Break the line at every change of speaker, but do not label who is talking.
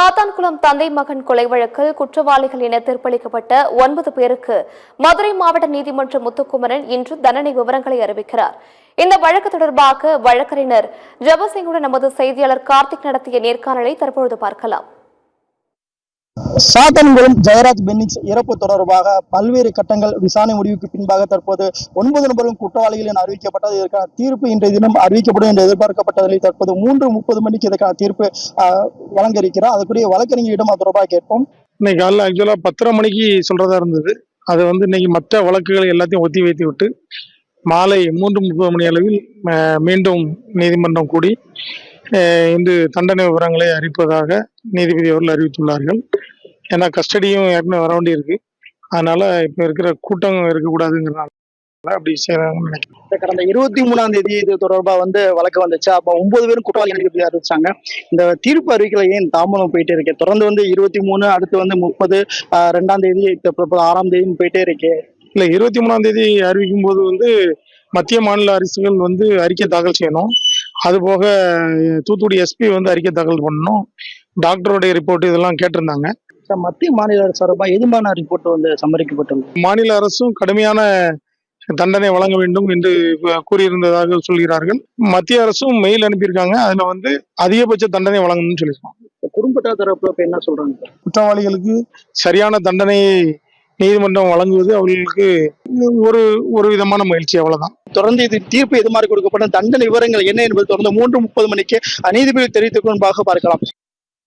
சாத்தான்குளம் தந்தை மகன் கொலை வழக்கில் குற்றவாளிகள் என தீர்ப்பளிக்கப்பட்ட 9 பேருக்கு மதுரை மாவட்ட நீதிமன்ற முத்துக்குமரன் இன்று தண்டனை விவரங்களை அறிவிக்கிறார். இந்த வழக்கு தொடர்பாக வழக்கறிஞர் ஜெபசிங்குடன் நமது செய்தியாளர் கார்த்திக் நடத்திய நேர்காணலை தற்பொழுது பார்க்கலாம்.
சாத்தான்குளம் ஜெயராஜ் பென்னிக்ஸ் இறப்பு தொடர்பாக பல்வேறு கட்டங்கள் விசாரணை முடிவுக்கு பின்பாக தற்போது 9 நபரும் குற்றவாளிகள் என அறிவிக்கப்பட்டது. இதற்கான தீர்ப்பு இன்றைய தினம் அறிவிக்கப்படும் என்று எதிர்பார்க்கப்பட்டதில் தற்போது 3:30 மணிக்கு இதற்கான தீர்ப்பு வழங்க இருக்கிறார். அதுக்குரிய வழக்கறிஞரிடம் அது தொடர்பாக கேட்போம்.
இன்னைக்கு காலையில் ஆக்சுவலா 10:30 மணிக்கு சொல்றதா இருந்தது. அது இன்னைக்கு மற்ற வழக்குகளை எல்லாத்தையும் ஒத்தி வைத்து விட்டு மாலை 3:30 மணி அளவில் மீண்டும் நீதிமன்றம் கூடி இன்று தண்டனை விவரங்களை அறிவிப்பதாக நீதிபதி அவர்கள் அறிவித்துள்ளார்கள். ஏன்னா கஸ்டடியும் ஏற்கனவே வர வேண்டி இருக்கு. அதனால இப்ப இருக்கிற கூட்டம் இருக்கக்கூடாதுங்கிறனால அப்படி செய்யறாங்கன்னு நினைக்கிறேன்.
கடந்த 23ஆம் தேதி இது தொடர்பாக வழக்கு வந்துச்சு. அப்ப 9 பேரும் குற்றவாளிகள் அறிவிச்சாங்க. இந்த தீர்ப்பு அறிவிக்கல ஏன் தாமதம் போயிட்டே இருக்கு? தொடர்ந்து 23, அடுத்து 30, 2ஆம் தேதி, 6ஆம் தேதி போயிட்டே இருக்கு.
இல்ல 23ஆம் தேதி அறிவிக்கும் போது மத்திய மாநில அரசுகள் அறிக்கை தாக்கல் செய்யணும். அது போக தூத்துக்குடி எஸ்பி அறிக்கை தாக்கல் பண்ணணும். டாக்டருடைய ரிப்போர்ட் இதெல்லாம் கேட்டிருந்தாங்க.
மத்திய மாநில அரசு சார்பாக எதுமான ரிப்போர்ட் சமர்ப்பிக்கப்பட்டுள்ளது?
மாநில அரசும் கடுமையான தண்டனை வழங்க வேண்டும் என்று கூறியிருந்ததாக சொல்கிறார்கள். மத்திய அரசும் மெயில் அனுப்பியிருக்காங்க. அதுல அதிகபட்ச தண்டனை வழங்கணும்னு சொல்லியிருக்காங்க.
குடும்பத்தார் தரப்புல என்ன சொல்றாங்க?
குற்றவாளிகளுக்கு சரியான தண்டனையை நீதிமன்றம் வழங்குவது அவர்களுக்கு ஒரு விதமான மகிழ்ச்சி, அவ்வளவுதான்.
தொடர்ந்து இது தீர்ப்பு எது மாதிரி கொடுக்கப்பட்ட தண்டனை விவரங்கள் என்ன என்பது தொடர்ந்து 3:30 மணிக்கு நீதிபதி தெரிவித்துக் கொள்பாக பார்க்கலாம்.